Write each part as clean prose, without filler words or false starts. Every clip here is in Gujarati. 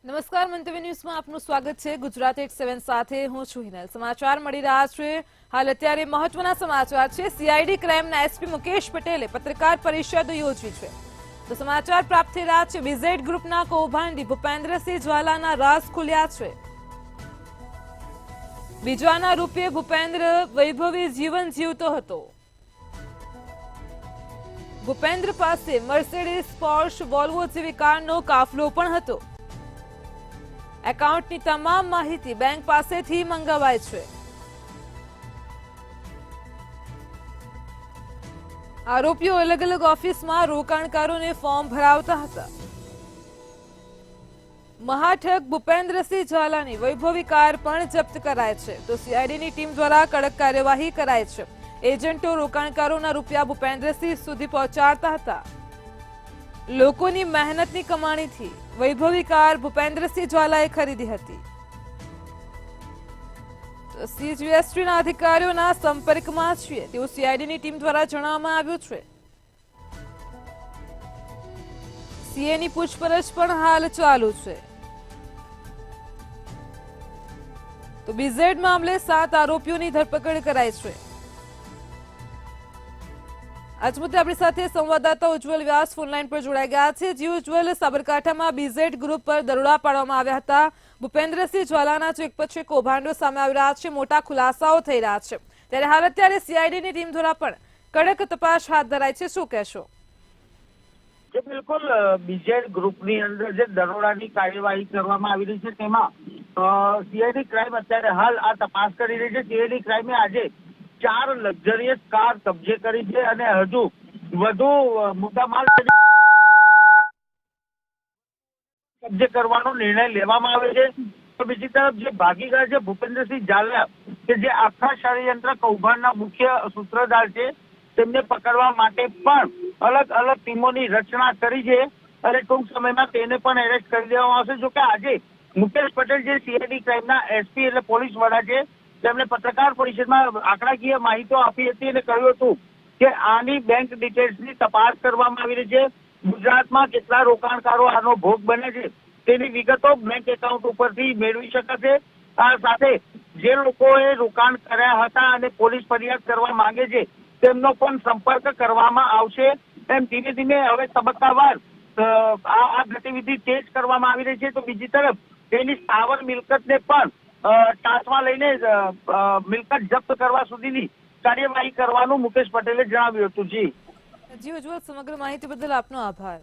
નમસ્કાર મંતવ્ય ન્યૂઝમાં આપનું સ્વાગત છે। ગુજરાત 87 સાથે હું છું હિનલ। સમાચાર મળી રહ્યા છે। હાલ અત્યારે મહત્વના સમાચાર છે। સીઆઈડી ક્રાઇમના એસપી મુકેશ પટેલે પત્રકાર પરિષદ યોજી છે। તો સમાચાર પ્રાપ્ત થઈ રહ્યા છે। બીઝેડ ગ્રુપના કૌભાંડી ભૂપેન્દ્રસિંહ જ્વાલાના રાઝ ખુલ્યા છે। બીજાના રૂપે ભૂપેન્દ્ર વૈભવી જીવન જીવતો હતો। ભૂપેન્દ્ર પાસે મર્સિડીઝ પોર્શ વોલ્વો જેવી કારનો કાફલો પણ હતો। એકાઉન્ટની તમામ માહિતી બેંક પાસેથી મંગાવાય છે। આરોપીઓ અલગ અલગ ઓફિસમાં રોકાણકારોને ફોર્મ ભરાવતા હતા। મહાઠગ ભૂપેન્દ્રસિંહ ઝાલાની વૈભવી કાર પણ જપ્ત કરાય છે। તો સીઆઈડીની ટીમ દ્વારા કડક કાર્યવાહી કરાય છે। એજન્ટો રોકાણકારોના રૂપિયા ભૂપેન્દ્રસિંહ સુધી પહોંચાડતા હતા। લોકોની મહેનતની કમાણીથી વૈભવી કાર ભૂપેન્દ્રસિંહ જ્વાલાએ ખરીદી હતી। સીજીએસટીના અધિકારીઓના સંપર્કમાં છીએ તેવું સીઆઈડીની ટીમ દ્વારા જણાવવામાં આવ્યું છે। સીએની પૂછપરછ પણ હાલ ચાલુ છે। તો બીઝેડ મામલે 7 આરોપીઓની ધરપકડ કરાઈ છે। આજ મુદ્દે આપણી સાથે સંવાદદાતા ઉજ્જવલ વ્યાસ ફોનલાઈન પર જોડાઈ ગયા છે। જી ઉજ્જવલ, સાબરકાંઠામાં બીઝેડ ગ્રુપ પર દરોડા પાડવામાં આવ્યા હતા। ભૂપેન્દ્રસિંહ જ્વાલાના એક પછી કૌભાંડો સામે આવી રહ્યા છે। મોટા ખુલાસાઓ થઈ રહ્યા છે। ત્યારે હાલ અત્યારે સીઆઈડીની ટીમ દ્વારા પણ કડક તપાસ હાથ ધરાઈ છે। શું કહેશો? બિલકુલ, બીજેડ ગ્રુપની અંદર જે દરોડાની કાર્યવાહી કરવામાં આવી રહી છે તેમાં સીઆઈડી ક્રાઇમ અત્યારે હાલ આ તપાસ કરી રહી છે। સીઆઈડી ક્રાઇમે આજે 4 લક્ઝરિયસ કાર કબજે કરી છે અને હજુ વધુ મુદ્દામાલ કબજે કરવાનો નિર્ણય લેવામાં આવે છે। તો બીજી તરફ જે ભાગી ગયા છે ભૂપેન્દ્રસિંહ ઝાલા, કે જે આખા ષડયંત્ર કૌભાંડના મુખ્ય સૂત્રધાર છે, તેમને પકડવા માટે પણ અલગ અલગ ટીમોની રચના કરી છે અને ટૂંક સમયમાં તેને પણ એરેસ્ટ કરી દેવામાં આવશે। જોકે આજે મુકેશ પટેલ જે સીઆઈડી ક્રાઇમના એસપી એટલે પોલીસ વડા છે, તેમણે પત્રકાર પરિષદમાં આંકડાકીય માહિતી આપી હતી અને કહ્યું હતું કે આની બેંક ડિટેલ્સની તપાસ કરવામાં આવી રહી છે। ગુજરાતમાં કેટલા રોકાણકારો આનો ભોગ બને છે તેની વિગતો બેંક એકાઉન્ટ ઉપરથી મેળવી શકાશે। આ સાથે જે લોકોએ રોકાણ કર્યા હતા અને પોલીસ ફરિયાદ કરવા માંગે છે તેમનો પણ સંપર્ક કરવામાં આવશે। એમ ધીમે ધીમે હવે તબક્કાવાર આ ગતિવિધિ તેજ કરવામાં આવી રહી છે। તો બીજી તરફ તેની સ્થાવર મિલકતને પણ ટાંચમાં લઈને મિલકત જપ્ત કરવા સુધીની કાર્યવાહી કરવાનું મુકેશ પટેલે જણાવ્યું હતું। જી ઉજ્જવલ, સમગ્ર માહિતી બદલ આપનો આભાર।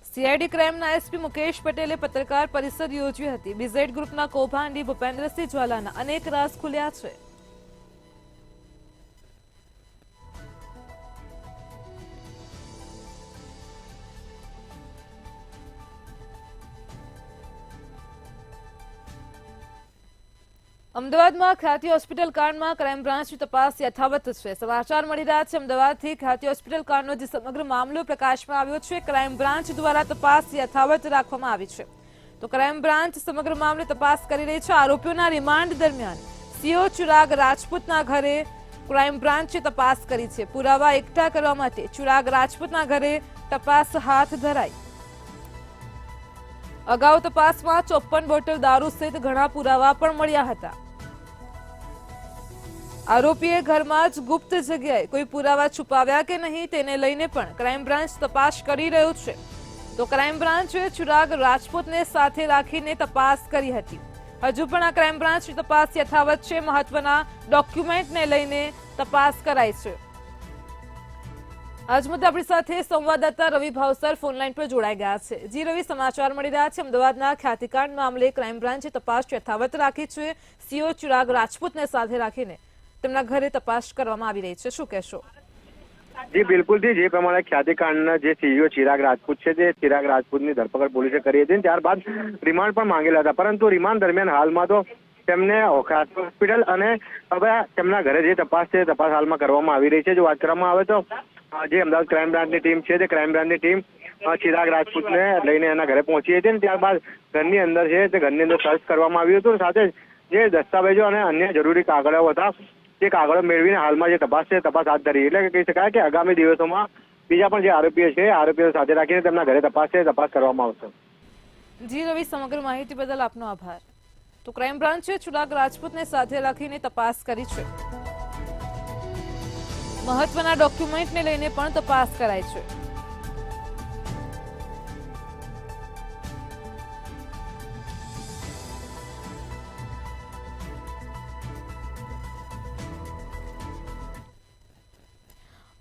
સીઆઈડી ક્રાઇમના એસપી મુકેશ પટેલે પત્રકાર પરિષદ યોજી હતી। બીઝેડ ગ્રુપના કૌભાંડી ભૂપેન્દ્રસિંહ જ્વાલાના અનેક રાઝ ખુલ્યા છે। અમદાવાદમાં ખ્યાતિ હોસ્પિટલ કાંડમાં ક્રાઇમ બ્રાન્ચની તપાસ યથાવત છે। સમાચાર મળી રહ્યા છે અમદાવાદથી। ખ્યાતિ હોસ્પિટલ કાંડનો જે સમગ્ર મામલો પ્રકાશમાં આવ્યો છે, ક્રાઇમ બ્રાન્ચ દ્વારા તપાસ યથાવત રાખવામાં આવી છે। તો ક્રાઇમ બ્રાન્ચ સમગ્ર મામલે તપાસ કરી રહી છે। આરોપીઓના રિમાન્ડ દરમિયાન સીઓ ચિરાગ રાજપૂતના ઘરે ક્રાઇમ બ્રાન્ચે તપાસ કરી છે। પુરાવા એકઠા કરવા માટે ચિરાગ રાજપૂતના ઘરે તપાસ હાથ ધરાઈ। અગાઉ તપાસમાં 54 બોટલ દારૂ સહિત ઘણા પુરાવા પણ મળ્યા હતા। આરોપીએ ઘરમાં જ ગુપ્ત જગ્યાએ કોઈ પુરાવા છુપાવ્યા કે નહીં તેને લઈને પણ ક્રાઇમ બ્રાન્ચ તપાસ કરી રહ્યું છે। તો ક્રાઇમ બ્રાન્ચે ચિરાગ રાજપૂતને સાથે રાખીને તપાસ કરી હતી। હજુ પણ આ ક્રાઇમ બ્રાન્ચની તપાસ યથાવત છે। મહત્વના ડોક્યુમેન્ટને લઈને તપાસ કરાઈ છે। આજ મુદ્દે આપણી સાથે સંવાદદાતા રવિ ભાવસર ફોનલાઈન પર જોડાઈ ગયા છે। જી રવિ, સમાચાર મળી રહ્યા છે અમદાવાદના ખ્યાતિકાંડ મામલે ક્રાઇમ બ્રાન્ચે તપાસ યથાવત રાખી છે। સીઓ ચિરાગ રાજપૂતને સાથે રાખીને તેમના ઘરે તપાસ કરવામાં આવી રહી છે। શું કહેશો? જી બિલકુલ જી, જે પ્રમાણે ખ્યાતિકાંડના જે સીઈઓ ચિરાગ રાજપૂત છે, તે ચિરાગ રાજપૂતની ધરપકડ પોલીસે કરી હતી। ત્યારબાદ રિમાન્ડ પણ માંગેલા હતા, પરંતુ રિમાન્ડ દરમિયાન હાલમાં તો તેમને ખ્યાતિ હોસ્પિટલ અને હવે તેમના ઘરે જે તપાસ છે તપાસ હાલમાં કરવામાં આવી રહી છે। જો વાત કરવામાં આવે તો જે અમદાવાદ ક્રાઇમ બ્રાન્ચની ટીમ છે, તે ક્રાઇમ બ્રાન્ચની ટીમ ચિરાગ રાજપૂતને લઈને એના ઘરે પહોંચી હતી અને ત્યારબાદ ઘરની અંદર છે તે ઘરની અંદર સર્ચ કરવામાં આવ્યું હતું। સાથે જે દસ્તાવેજો અને અન્ય જરૂરી કાગળો હતા તે કાગળો મેળવીને હાલમાં જે તપાસ છે તપાસ હાથ ધરી। એટલે કહી શકાય કે આગામી દિવસોમાં બીજા પણ જે આરોપીઓ છે આરોપીઓ સાથે રાખીને તેમના ઘરે તપાસ છે તપાસ કરવામાં આવશે। જી રવિ, સમગ્ર માહિતી બદલ આપનો આભાર. તો ક્રાઇમ બ્રાન્ચે ચિરાગ રાજપૂતને સાથે રાખીને તપાસ કરી છે. મહત્વના ડોક્યુમેન્ટને લઈને પણ તપાસ કરાઈ છે.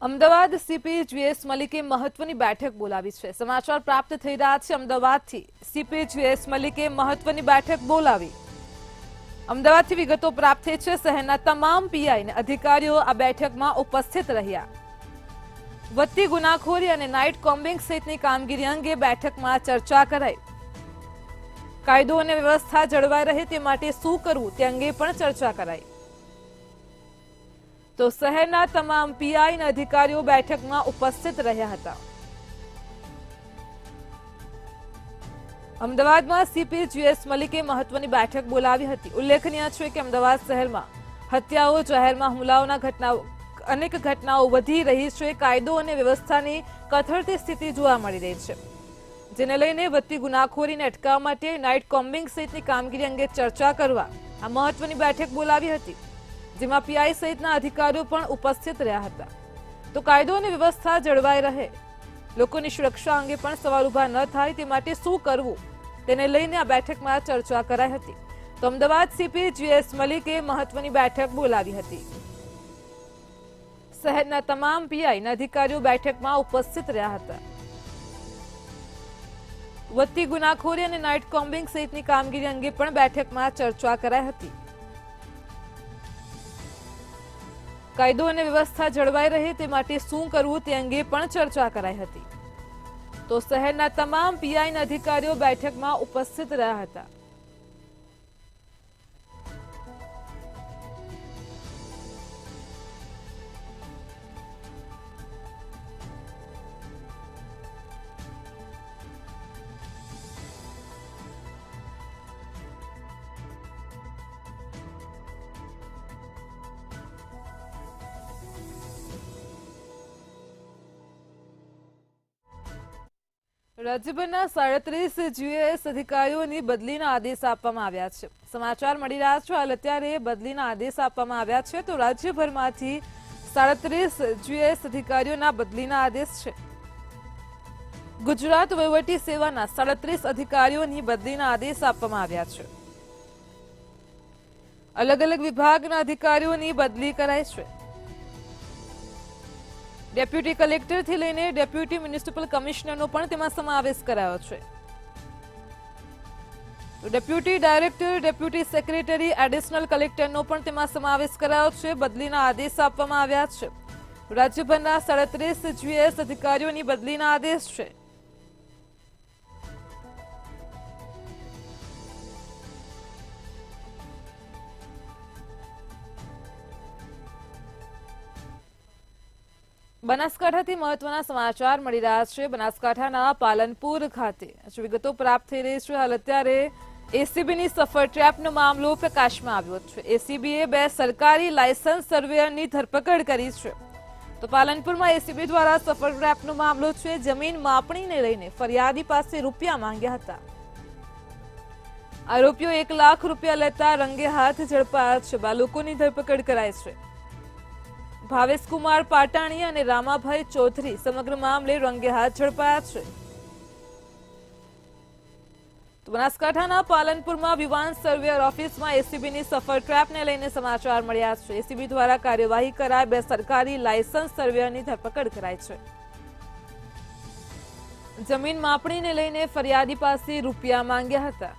અમદાવાદ સીપી GS મલિકે મહત્વની બેઠક બોલાવી છે. સમાચાર પ્રાપ્ત થઈ રહ્યા છે અમદાવાદથી. સીપી GS મલિકે મહત્વની બેઠક બોલાવી. અમદાવાદથી વિગતો પ્રાપ્ત થઈ છે. શહેરના તમામ પીઆઈ અને અધિકારીઓ આ બેઠકમાં ઉપસ્થિત રહ્યા. વધતી ગુનાખોરી અને નાઇટ કોમ્બિંગ સહિતની કામગીરી અંગે બેઠકમાં ચર્ચા કરાઈ. કાયદો અને વ્યવસ્થા જળવાઈ રહે તે માટે શું કરવું તે અંગે પણ ચર્ચા કરાઈ. તો શહેરના તમામ પીઆઈ અને અધિકારીઓ બેઠકમાં ઉપસ્થિત રહ્યા હતા. અમદાવાદમાં સીપી GS મલિકે મહત્વની બેઠક બોલાવી હતી. ઉલ્લેખનીય છે કે અમદાવાદ શહેરમાં હત્યાઓ, જાહેરમાં હુમલાઓના અનેક ઘટનાઓ વધી રહી છે. કાયદો અને વ્યવસ્થાની કથળતી સ્થિતિ જોવા મળી રહી છે, જેને લઈને વધતી ગુનાખોરીને અટકાવવા માટે નાઇટ કોમ્બિંગ સહિતની કામગીરી અંગે ચર્ચા કરવા આ મહત્વની બેઠક બોલાવી હતી, જેમાં પીઆઈ સહિતના અધિકારીઓ પણ ઉપસ્થિત રહ્યા હતા. તો કાયદો અને વ્યવસ્થા જળવાઈ રહે, લોકોની સુરક્ષા અંગે પણ સવાલ ઉભા ન થાય તે માટે શું કરવું તેને લઈને આ બેઠકમાં ચર્ચા કરાઈ હતી. તો અમદાવાદ સીપી GS મલિકે મહત્વની બેઠક બોલાવી હતી. શહેરના તમામ પીઆઈ અને અધિકારીઓ બેઠકમાં ઉપસ્થિત રહ્યા હતા. વધતી ગુનાખોરી અને નાઇટ કોમ્બિંગ સહિતની કામગીરી અંગે પણ બેઠકમાં ચર્ચા કરાઈ હતી. કાયદો અને વ્યવસ્થા જળવાઈ રહે તે માટે શું કરવું તે અંગે પણ ચર્ચા કરાઈ હતી. તો શહેરના તમામ પીઆઈ અને અધિકારીઓ બેઠકમાં ઉપસ્થિત રહ્યા હતા. રાજ્યભરના 37 GS અધિકારીઓની બદલીના આદેશ આપવામાં આવ્યા છે. સમાચાર મળી રહ્યા છે હાલ અત્યારે બદલીના આદેશ આપવામાં આવ્યા છે. તો રાજ્યભરમાંથી 37 GS અધિકારીઓના બદલીના આદેશ છે. ગુજરાત વહીવટી સેવાના 37 અધિકારીઓની બદલીના આદેશ આપવામાં આવ્યા છે. અલગ અલગ વિભાગના અધિકારીઓની બદલી કરાઈ છે. ડેપ્યુટી કલેક્ટરથી લઈને ડેપ્યુટી મ્યુનિસિપલ કમિશનરનો પણ તેમાં સમાવેશ કરાયો છે. તો deputy director, deputy secretary, additional કલેક્ટરનો પણ તેમાં સમાવેશ કરાયો છે. બદલીના આદેશ આપવામાં આવ્યા છે. રાજ્યભરના 37 GS અધિકારીઓની બદલીના આદેશ છે. બનાસકાંઠાથી મહત્વના સમાચાર મળી રહ્યા છે. બનાસકાંઠાના પાલનપુર ખાતે વિગતો પ્રાપ્ત થઈ રહી છે. હાલ અત્યારે એસીબીની સફર ટ્રેપનો મામલો પ્રકાશમાં આવ્યો છે. એસીબીએ 2 સરકારી લાયસન્સ સર્વેયરની ધરપકડ કરી છે. તો પાલનપુરમાં એસીબી દ્વારા સફર ટ્રેપનો મામલો છે. જમીન માપણીને લઈને ફરિયાદી પાસે રૂપિયા માંગ્યા હતા. આરોપીઓ 1 લાખ રૂપિયા લેતા રંગે હાથ ઝડપાયા છે. 2 લોકોની ધરપકડ કરાઈ છે. ભાવેશકુમાર પાટાણી અને રામાભાઈ ચૌધરી સમગ્ર મામલે રંગે હાથ ઝડપાયા છે. તો બનાસકાંઠાના પાલનપુરમાં વિવાન સર્વેયર ઓફિસમાં એસીબીની સફર ટ્રેપને લઈને સમાચાર મળ્યા છે. એસીબી દ્વારા કાર્યવાહી કરાય 2 સરકારી લાયસન્સ સર્વેયરની ધરપકડ કરાઈ છે. જમીન માપણીને લઈને ફરિયાદી પાસે રૂપિયા માંગ્યા હતા.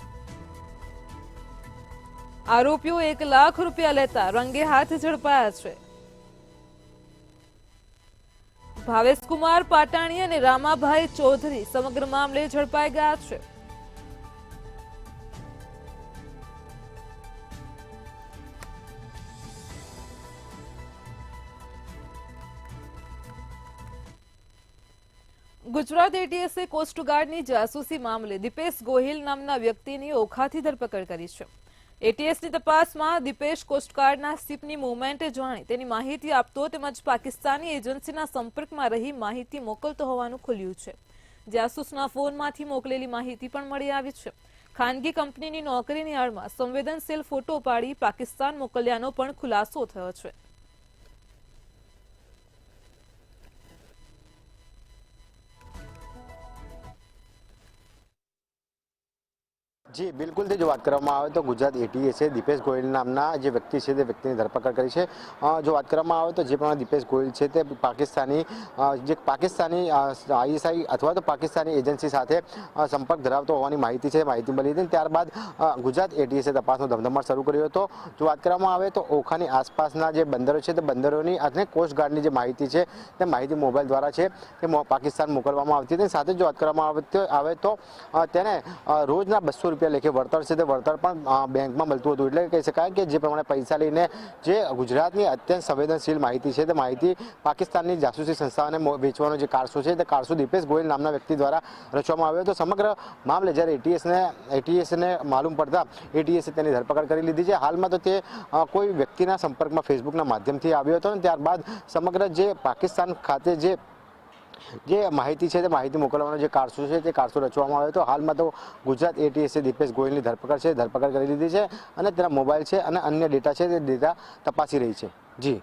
આરોપીઓ 1 લાખ રૂપિયા લેતા રંગે હાથ ઝડપાયા છે. ભાવેશકુમાર પાટાણી અને રામાભાઈ ચૌધરી સમગ્ર મામલે ઝડપાઈ ગયા છે. ગુજરાત એટીએસે કોસ્ટગાર્ડની જાસૂસી મામલે દીપેશ ગોહિલ નામના વ્યક્તિની ઓખાથી ધરપકડ કરી છે. એટીએસની તપાસમાં દીપેશ કોસ્ટગાર્ડના શિપની મૂવમેન્ટ જાણી તેની માહિતી આપતો તેમજ પાકિસ્તાની એજન્સીના સંપર્કમાં રહી માહિતી મોકલતો હોવાનું ખુલ્યું છે. જાસૂસના ફોનમાંથી મોકલેલી માહિતી પણ મળી આવી છે. ખાનગી કંપનીની નોકરીની આડમાં સંવેદનશીલ ફોટો પાડી પાકિસ્તાન મોકલ્યાનો પણ ખુલાસો થયો છે. જી બિલકુલથી જો વાત કરવામાં આવે તો ગુજરાત એટીએસે દીપેશ ગોયલ નામના જે વ્યક્તિ છે તે વ્યક્તિની ધરપકડ કરી છે. જો વાત કરવામાં આવે તો જે પ્રમાણે દીપેશ ગોયલ છે તે પાકિસ્તાની આઈએસઆઈ અથવા તો પાકિસ્તાની એજન્સી સાથે સંપર્ક ધરાવતો હોવાની માહિતી છે, માહિતી મળી હતી. ત્યારબાદ ગુજરાત એટીએસે તપાસનો ધમધમાટ શરૂ કર્યો હતો. જો વાત કરવામાં આવે તો ઓખાની આસપાસના જે બંદરો છે તે બંદરોની અને કોસ્ટગાર્ડની જે માહિતી છે તે માહિતી મોબાઈલ દ્વારા છે તે પાકિસ્તાન મોકલવામાં આવતી હતી. સાથે જો વાત કરવામાં આવે તો તેને રોજના 200 રૂપિયા લેખે વળતર છે તે વળતર પણ બેંકમાં મળતું હતું. એટલે કહી શકાય કે જે પ્રમાણે પૈસા લઈને જે ગુજરાતની અત્યંત સંવેદનશીલ માહિતી છે તે માહિતી પાકિસ્તાનની જાસૂસી સંસ્થાઓને વેચવાનો જે કારસો છે તે કારસો દીપેશ ગોયલ નામના વ્યક્તિ દ્વારા રચવામાં આવ્યો હતો. સમગ્ર મામલે જ્યારે એટીએસને માલુમ પડતા એટીએસે તેની ધરપકડ કરી લીધી છે. હાલમાં તો તે કોઈ વ્યક્તિના સંપર્કમાં ફેસબુકના માધ્યમથી આવ્યો હતો અને ત્યારબાદ સમગ્ર જે પાકિસ્તાન ખાતે જે માહિતી છે તે માહિતી મોકલવાનો જે કારસો છે તે કારસો રચવામાં આવ્યો હતો. હાલમાં તો ગુજરાત એટીએસે દીપેશ ગોયલની ધરપકડ કરી લીધી છે અને તેના મોબાઈલ છે અને અન્ય ડેટા છે તે ડેટા તપાસી રહી છે. જી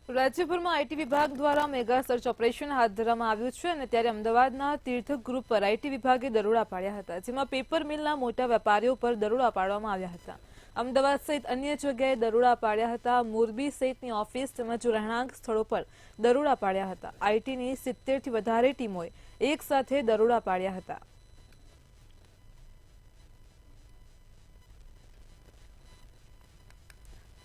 રાજ્યભરમાં આઈટી વિભાગ દ્વારા મેગા સર્ચ ઓપરેશન હાથ ધરવામાં આવ્યું છે અને ત્યારે અમદાવાદના તીર્થ ગ્રુપ પર આઈટી વિભાગે દરોડા પાડ્યા હતા, જેમાં પેપર મિલના મોટા વેપારીઓ પર દરોડા પાડવામાં આવ્યા હતા. અમદાવાદ સહિત અન્ય જગ્યાએ દરોડા પાડ્યા હતા. મોરબી સહિતની ઓફિસ તેમજ રહેણાંક સ્થળો પર દરોડા પાડ્યા હતા. આઈટીની 70 થી વધારે ટીમોએ એક સાથે દરોડા પાડ્યા હતા.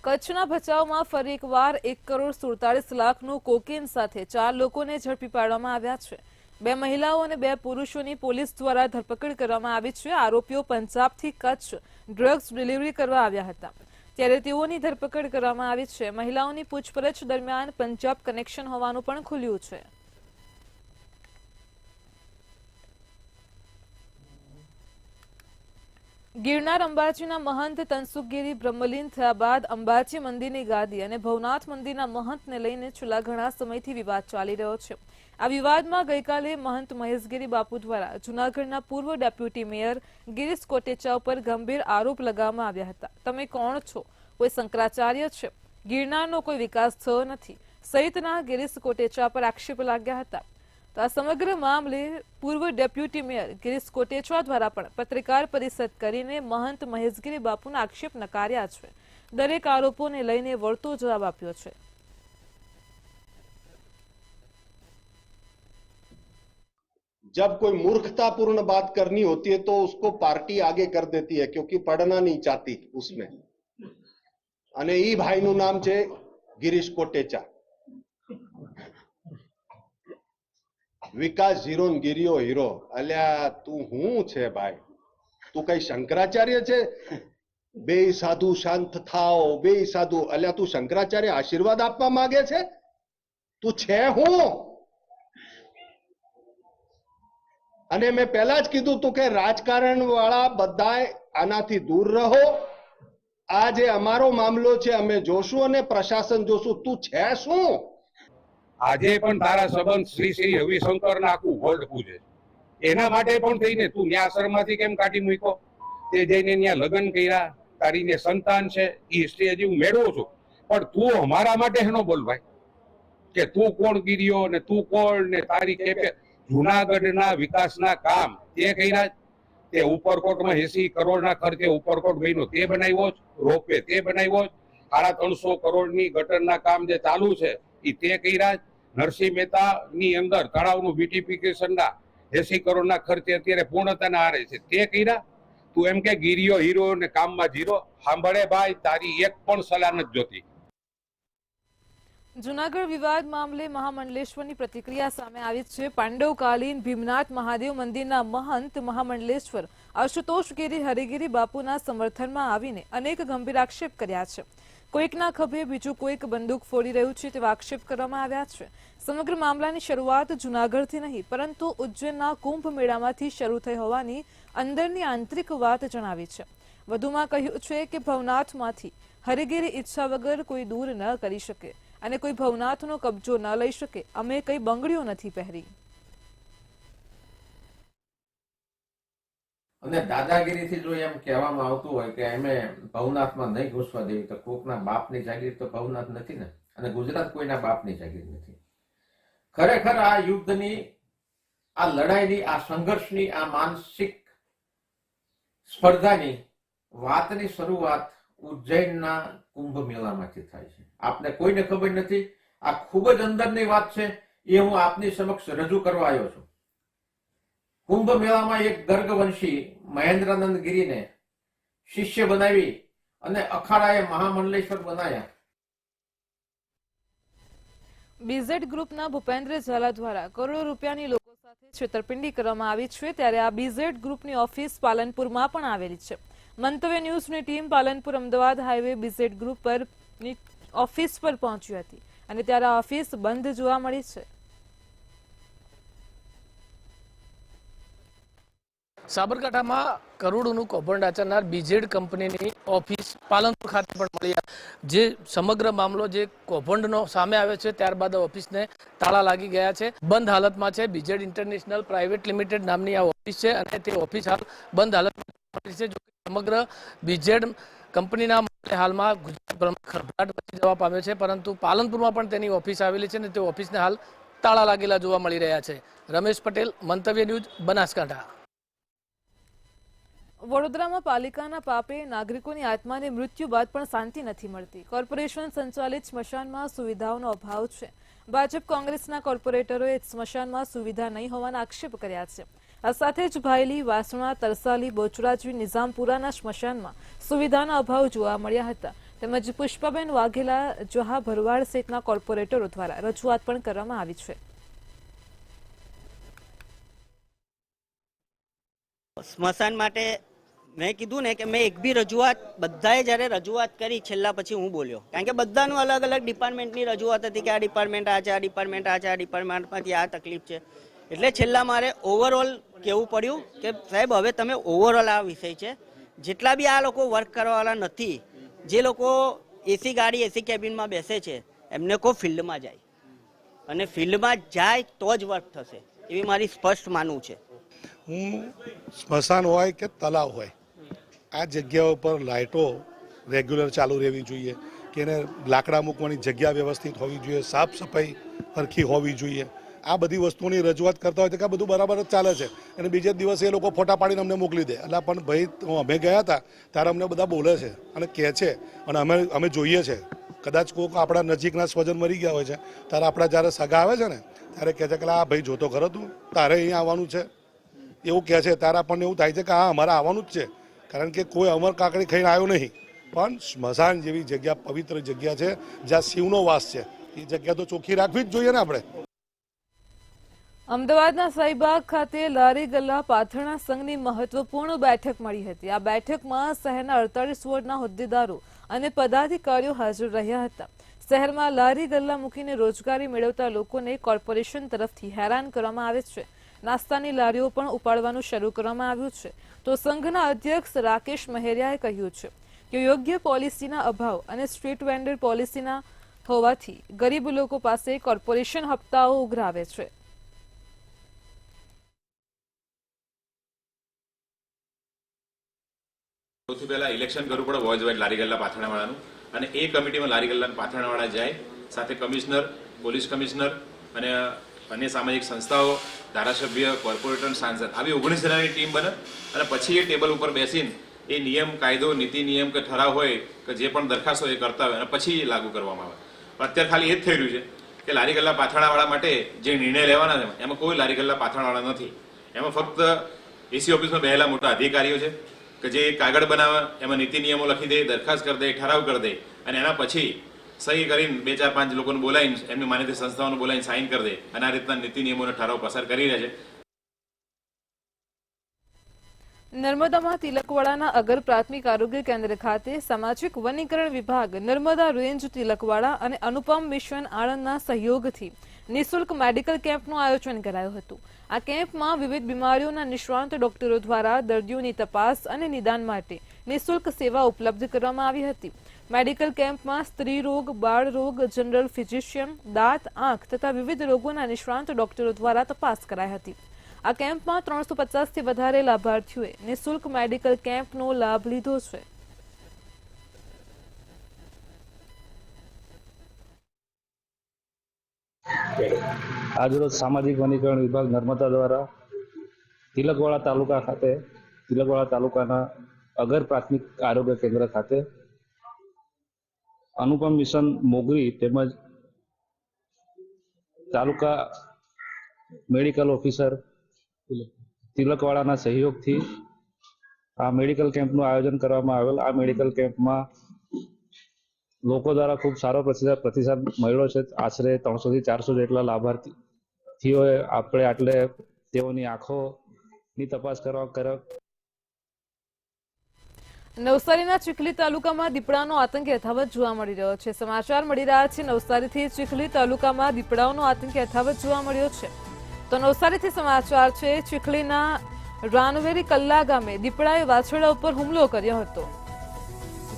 કચ્છના ભચાઉમાં ફરી એકવાર 1,47 લાખનું કોકેન સાથે 4 લોકોને ઝડપી પાડવામાં આવ્યા છે. 2 મહિલાઓ અને 2 પુરુષોની પોલીસ દ્વારા ધરપકડ કરવામાં આવી છે. આરોપીઓ પંજાબથી કચ્છ ડ્રગ્સ ડિલિવરી કરવા આવ્યા હતા, ત્યારે તેઓની ધરપકડ કરવામાં આવી છે. મહિલાઓની પૂછપરછ દરમિયાન પંજાબ કનેક્શન હોવાનું પણ ખુલ્યું છે. ગિરનાર અંબાજીના મહંત તનસુખગીરી બ્રહ્મલીન થયા બાદ અંબાજી મંદિરની ગાદી અને ભવનાથ મંદિરના મહંતને લઈને છેલ્લા ઘણા સમયથી વિવાદ ચાલી રહ્યો છે. આ વિવાદમાં ગઈકાલે મહંત મહેશગીરી બાપુ દ્વારા જૂનાગઢના પૂર્વ ડેપ્યુટી મેયર ગિરીશ કોટેચા ઉપર ગંભીર આરોપ લગાવવામાં આવ્યા હતા. તમે કોણ છો? કોઈ શંકરાચાર્ય છે? ગિરનારનો કોઈ વિકાસ થયો નથી સહિતના ગિરીશ કોટેચા પર આક્ષેપ લાગ્યા હતા. તો આ સમગ્ર મામલે પૂર્વ ડેપ્યુટી મેયર ગિરીશ કોટેચા દ્વારા પણ પત્રકાર પરિષદ કરીને મહંત મહેશગીરી બાપુના આક્ષેપ નકાર્યા છે. દરેક આરોપોને લઈને વળતો જવાબ આપ્યો છે. जब कोई मूर्खतापूर्ण बात करनी होती है तो उसको पार्टी आगे कर देती है क्योंकि पढ़ना नहीं चाहती उसमें. અને ઈ ભાઈનું નામ છે ગિરીશ કોટેચા. વિકાસ ઝીરો ને ગિરિયો હીરો. અલ્યા તું હું છે ભાઈ? તું કઈ શંકરાચાર્ય છે? બે સાધુ શાંત થાઓ, બે સાધુ. અલ્યા તું શંકરાચાર્ય આશીર્વાદ આપવા માંગે છે? તું છે હું? અને મેં પહેલા જ કીધું તું કે રાજકારણ વાળા બધાય આનાથી દૂર રહો. આ જે અમારો મામલો છે અમે જોશું અને પ્રશાસન જોશું. તું છે શું? આજે પણ તારા સંબંધ શ્રી રવિશંકર ના આખું વર્લ્ડ પૂજે, એના માટે પણ થઈને તું ન્યા આશ્રમમાંથી કેમ કાઢી મૂક્યો? તે જઈને ત્યાં લગ્ન કર્યા, તારી ને સંતાન છે, એ હિસ્ટ્રી હજી હું મેળવું છું. પણ તું અમારા માટે હેનો બોલ ભાઈ, કે તું કોણ ગીર્યો ને તું કોણ ને તારી કેપે. જુનાગઢના વિકાસના કામ તે કર્યા. તે ઉપરકોટમાં 80 કરોડના ખર્ચે ઉપરકોટ બન્યો તે બનાવ્યો જ, રોપવે તે બનાવ્યો જ, 350 કરોડની ગટરના કામ જે ચાલુ છે એ તે કર્યા જ. નરસિંહ મહેતાની અંદર તળાવનું બ્યુટિફિકેશનના 80 કરોડના ખર્ચે અત્યારે પૂર્ણતાના આરે છે તે કર્યા. તું એમ કે ગીરીઓ હીરો ને કામમાં જીરો. સાંભળે ભાઈ, તારી એક પણ સલાહ નથી જોતી. જૂનાગઢ વિવાદ મામલે મહામંડલેશ્વરની પ્રતિક્રિયા સામે આવી છે. પાંડવકાલીન ભીમનાથ મહાદેવ મંદિરના મહંત મહામંડલેશ્વર આશુતોષ ગીરી હરિગીરી બાપુના સમર્થનમાં આવીને અનેક ગંભીર આક્ષેપ કર્યા છે. કોઈકના ખભે બીજું કોઈક બંદૂક ફોડી રહ્યું છે તેવા આક્ષેપ કરવામાં આવ્યા છે. સમગ્ર મામલાની શરૂઆત જૂનાગઢથી નહીં પરંતુ ઉજ્જૈનના કુંભ મેળામાંથી શરૂ થઈ હોવાની અંદરની આંતરિક વાત જણાવી છે. વધુમાં કહ્યું છે કે ભવનાથમાંથી હરિગીરી ઈચ્છા વગર કોઈ દૂર ન કરી શકે. અને કોઈ ભવનાથનો કબજો ન લઈ શકે. અમે કઈ બંગડીઓ નથી પહેરી. અને દાદાગીરીથી જો એમ કહેવામાં આવતું હોય કે અમે ભવનાથમાં નહીં ઘૂસવા દેવી, તો કોકના બાપની જાગીર તો ભવનાથ નથી ને, અને ગુજરાત કોઈના બાપની જાગીર નથી. ખરેખર આ યુદ્ધની, આ લડાઈની, આ સંઘર્ષની, આ માનસિક સ્પર્ધાની વાતની શરૂઆત ઉજ્જૈનના કુંભ મેળામાંથી થાય છે. આપને કોઈને ખબર નથી. આ ખૂબ જ અંદરની વાત છે, એ હું આપની સમક્ષ રજૂ કરવા આવ્યો છું. કુંભ મેળામાં એક ગર્ગવંશી મહેન્દ્રાનંદ ગિરીને શિષ્ય બનાવી અને અખાડાએ મહામંડલેશ્વર બનાવ્યા. બીઝેડ ગ્રુપના ભૂપેન્દ્ર ઝાલા દ્વારા કરોડો રૂપિયાની લોકો સાથે છેતરપિંડી કરવામાં આવી છે. ત્યારે આ બીઝેડ ગ્રુપની ઓફિસ પાલનપુરમાં પણ આવેલી છે. મંતવ્ય ન્યૂઝની team Palanpur Ahmedabad highway BZ group પરની ઓફિસ પર પહોંચી હતી અને ત્યારે આ ઓફિસ બંધ જોવા મળી છે. સાબરકાંઠામાં કરોડોનું કૌભાંડ આચરનાર બીઝેડ કંપનીની ઓફિસ પાલનપુર ખાતે પણ મળી. જે સમગ્ર મામલો જે કૌભાંડનો સામે આવ્યો છે ત્યારબાદ ઓફિસને તાળા લાગી ગયા છે, બંધ હાલતમાં છે. બીઝેડ ઇન્ટરનેશનલ પ્રાઇવેટ લિમિટેડ નામની આ ઓફિસ છે અને તે ઓફિસ હાલ બંધ હાલતમાં છે. જો સમગ્ર બીઝેડ કંપનીના મામલે હાલમાં ગુજરાતભરમાં ખળભળાટ મચી જવા પામ્યો છે, પરંતુ પાલનપુરમાં પણ તેની ઓફિસ આવેલી છે અને તે ઓફિસને હાલ તાળા લાગેલા જોવા મળી રહ્યા છે. રમેશ પટેલ, મંતવ્ય ન્યૂઝ, બનાસકાંઠા. વડોદરામાં પાલિકાના પાપે નાગરિકોની આત્માને મૃત્યુ બાદ પણ શાંતિ નથી મળતી. કોર્પોરેશન સંચાલિત સ્મશાનમાં સુવિધાઓનો અભાવ છે. ભાજપ કોંગ્રેસના કોર્પોરેટરોએ સ્મશાનમાં સુવિધા નહીં હોવાના આક્ષેપ કર્યા છે. આ સાથે જ ભાયલી, વાસણા, તરસાલી, બોચરા જેવી નિઝામપુરાના સ્મશાનમાં સુવિધાના અભાવ જોવા મળ્યા હતા. તેમજ પુષ્પાબેન વાઘેલા, જોહા ભરવાડ સહિતના કોર્પોરેટરો દ્વારા રજૂઆત પણ કરવામાં આવી છે. સ્મશાન માટે મેં કીધું ને કે મેં એક બી રજૂઆત, બધાએ જ્યારે રજૂઆત કરી છેલ્લા પછી હું બોલ્યો, કારણ કે બધાનું અલગ અલગ ડિપાર્ટમેન્ટની રજૂઆત હતી કે આ ડિપાર્ટમેન્ટ આ છે, આ ડિપાર્ટમેન્ટ આ છે, આ ડિપાર્ટમેન્ટમાંથી આ તકલીફ છે. એટલે છેલ્લા મારે ઓવરઓલ કહેવું પડ્યું કે સાહેબ હવે તમે ઓવરઓલ આ વિષય છે, જેટલા બી આ લોકો વર્ક કરવાવાળા નથી, જે લોકો એસી ગાડી, એસી કેબિનમાં બેસે છે, એમને કોઈ ફિલ્ડમાં જાય અને ફિલ્ડમાં જાય તો જ વર્ક થશે, એવી મારી સ્પષ્ટ માનવું છે. હું સ્મશાન હોય કે તલાવ હોય, આ જગ્યાઓ પર લાઇટો રેગ્યુલર ચાલુ રહેવી જોઈએ, કે એને લાકડા મૂકવાની જગ્યા વ્યવસ્થિત હોવી જોઈએ, સાફ સફાઈ સરખી હોવી જોઈએ. આ બધી વસ્તુઓની રજૂઆત કરતા હોય તો કે બધું બરાબર જ ચાલે છે, અને બીજે દિવસે એ લોકો ફોટા પાડીને અમને મોકલી દે. એટલે પણ ભાઈ અમે ગયા હતા ત્યારે અમને બધા બોલે છે અને કહે છે, અને અમે જોઈએ છે. કદાચ કોઈક આપણા નજીકના સ્વજન મરી ગયા હોય છે ત્યારે આપણા જ્યારે સગા આવે છે ને ત્યારે કહે છે કે આ ભાઈ જોતો ખરો તું, તારે અહીંયા આવવાનું છે, એવું કહે છે. ત્યારે આપણને એવું થાય છે કે હા અમારે આવવાનું જ છે, કારણ કે કોઈ અમર કાકડી ખાઈને આવ્યો નહીં. પણ સ્મશાન જેવી જગ્યા પવિત્ર જગ્યા છે જ્યાં શિવનો વાસ છે, એ જગ્યા તો ચોખ્ખી રાખવી જ જોઈએ ને આપણે. અમદાવાદના શાહીબાગ ખાતે લારી ગલ્લા પાથરણા સંઘની મહત્વપૂર્ણ બેઠક મળી હતી. આ બેઠકમાં શહેરના 48 વોર્ડના હોદ્દેદારો અને પદાધિકારીઓ હાજર રહ્યા હતા. શહેરમાં લારી ગલ્લા મૂકીને રોજગારી મેળવતા લોકોને કોર્પોરેશન તરફથી હેરાન કરવામાં આવે છે. નાસ્તાની લારીઓ પણ ઉપાડવાનું શરૂ કરવામાં આવ્યું છે. તો સંઘના અધ્યક્ષ રાકેશ મહેરિયાએ કહ્યું છે કે યોગ્ય પોલિસીના અભાવ અને સ્ટ્રીટ વેન્ડર પોલિસીના હોવાથી ગરીબ લોકો પાસે કોર્પોરેશન હપ્તાઓ ઉઘરાવે છે. સૌથી પહેલા ઇલેક્શન કરવું પડે વોઇસ વાઇડ લારી ગલ્લા પાથરણાવાળાનું, અને એ કમિટીમાં લારી ગલ્લા પાથરણાવાળા જાય, સાથે કમિશનર, પોલીસ કમિશનર અને અન્ય સામાજિક સંસ્થાઓ, ધારાસભ્ય, કોર્પોરેટર, સાંસદ, આવી 19 જણાની ટીમ બને અને પછી એ ટેબલ ઉપર બેસીને એ નિયમ, કાયદો, નીતિ નિયમ કે ઠરાવ હોય કે જે પણ દરખાસ્ત હોય એ કરતા હોય અને પછી એ લાગુ કરવામાં આવે. પણ અત્યારે ખાલી એ જ થઈ રહ્યું છે કે લારી ગલ્લા પાથરણાવાળા માટે જે નિર્ણય લેવાના છે એમાં કોઈ લારી ગલ્લા પાથરણાવાળા નથી. એમાં ફક્ત એસી ઓફિસમાં બેહેલા મોટા અધિકારીઓ છે કે જે કાગળ બનાવે, એમાં નીતિ નિયમો લખી દે, દરખાસ્ત કરી દે, ઠરાવ કરી દે અને એના પછી સહી કરીને 2-4-5 લોકોને બોલાવીને, એમની માન્યતા સંસ્થાઓને બોલાવીને સાઇન કરી દે અને આ રીતના નીતિ નિયમોનો ઠરાવ પસાર કરી રહ્યા છે. નર્મદામાં તિલકવાડાના અગર પ્રાથમિક આરોગ્ય કેન્દ્ર ખાતે સામાજિક વનીકરણ વિભાગ, નર્મદા રેન્જ તિલકવાડા અને અનુપમ મિશન આણંદના સહયોગથી નિઃશુલ્ક મેડિકલ કેમ્પનું આયોજન કરાયું હતું. આ કેમ્પમાં વિવિધ બીમારીઓના નિષ્ણાંત ડોક્ટરો દ્વારા દર્દીઓની તપાસ અને નિદાન માટે નિઃશુલ્ક સેવા ઉપલબ્ધ કરવામાં આવી હતી. મેડિકલ કેમ્પમાં સ્ત્રી રોગ, બાળ રોગ, જનરલ ફિઝિશિયન, દાંત, આંખ તથા વિવિધ રોગોના નિષ્ણાંત ડોક્ટરો દ્વારા તપાસ કરાઈ હતી. આ કેમ્પમાં 350થી વધારે લાભાર્થીઓએ નિઃશુલ્ક મેડિકલ કેમ્પનો લાભ લીધો છે. આજરોજ સામાજિક વનીકરણ વિભાગ નર્મદા દ્વારા તિલકવાડા તાલુકાના અગર પ્રાથમિક આરોગ્ય કેન્દ્ર ખાતે અનુપમ મિશન મોગરી તેમજ તાલુકા મેડિકલ ઓફિસર તિલકવાડાના સહયોગથી આ મેડિકલ કેમ્પનું આયોજન કરવામાં આવેલ. આ મેડિકલ કેમ્પમાં લોકો દ્વારા ખૂબ સારો પ્રતિસાદ મળ્યો છે. આશરે 300 થી 400 જેટલા લાભાર્થીઓએ આપણે તેઓની આંખોની તપાસ કરવા. નવસારીના ચીખલી તાલુકામાં દીપડાનો આતંક યથાવત જોવા મળી રહ્યો છે. સમાચાર મળી રહ્યા છે નવસારીથી ચીખલી તાલુકામાં દીપડાઓનો આતંક યથાવત જોવા મળ્યો છે. તો નવસારીથી સમાચાર છે. ચીખલીના રાનવેરી કલ્લા ગામે દીપડાએ વાછરડા ઉપર હુમલો કર્યો હતો.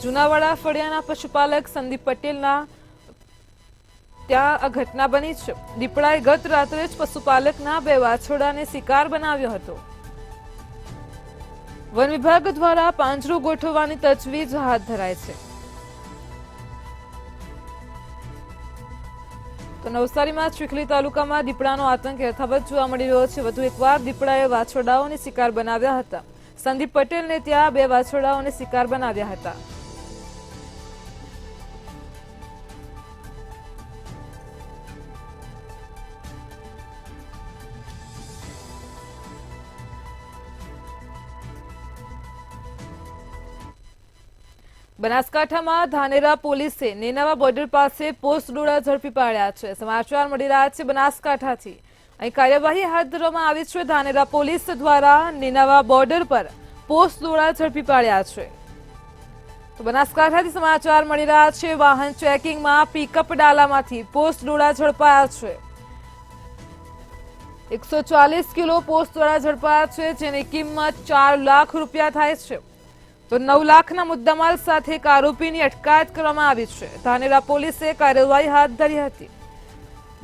જુનાવાડા ફળિયાના પશુપાલક સંદીપ પટેલના ત્યાં આ ઘટના બની છે. દીપડાએ ગત રાત્રે જ પશુપાલકના 2 વાછરડાને શિકાર બનાવ્યો હતો. વન વિભાગ દ્વારા પાંજરો ગોઠવવાની તજવીજ હાથ ધરાય છે. તો નવસારીમાં ચીખલી તાલુકામાં દીપડાનો આતંક યથાવત જોવા મળી રહ્યો છે. વધુ એકવાર દીપડાએ વાછરડાઓને શિકાર બનાવ્યા હતા. સંદીપ પટેલને ત્યાં 2 વાછરડાઓને શિકાર બનાવ્યા હતા. બનાસકાંઠામાં ધાનેરા પોલીસે નેનાવા બોર્ડર પાસે પોસ્ટ દોડા ઝડપી પાડ્યા છે. સમાચાર મળી રહ્યા છે બનાસકાંઠાથી. અહીં કાર્યવાહી હાથ ધરવામાં આવી છે. ધાનેરા પોલીસ દ્વારા નેનાવા બોર્ડર પર પોસ્ટ દોડા ઝડપી પાડ્યા છે. તો બનાસકાંઠાથી સમાચાર મળી રહ્યા છે. વાહન ચેકિંગમાં પિકઅપ ડાલામાંથી પોસ્ટ દોડા ઝડપાયા છે. 140 કિલો પોસ્ટ દોડા ઝડપાયા છે, જેની કિંમત 4 લાખ રૂપિયા થાય છે. તો 9 લાખના મુદ્દામાલ સાથે એક આરોપીની અટકાયત કરવામાં આવી છે. ધાનેરા પોલીસે કાર્યવાહી હાથ ધરી હતી.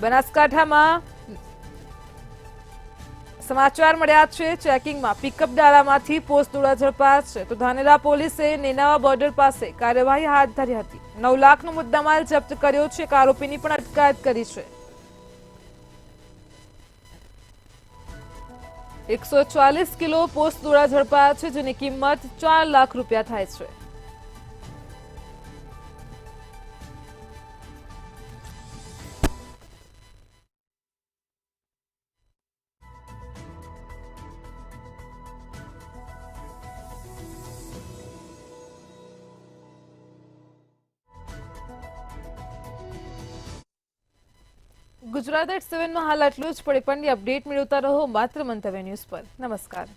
બનાસકાંઠામાં સમાચાર મળ્યા છે. ચેકિંગમાં પિકઅપ ડાલામાંથી પોસ્ટ દોડા ઝડપાયા છે. તો ધાનેરા પોલીસે નેનાવા બોર્ડર પાસે કાર્યવાહી હાથ ધરી હતી. 9 લાખનો મુદ્દામાલ જપ્ત કર્યો છે. એક આરોપીની પણ અટકાયત કરી છે. 140 કિલો પોસ્ટ દોડા ઝડપાયા છે, જેની કિંમત 4 લાખ રૂપિયા થાય છે. ગુજરાત એટ 7 માં હાલ આટલું જ. પડે પણની અપડેટ મેળવતા રહો માત્ર મંતવ્ય ન્યૂઝ પર. નમસ્કાર.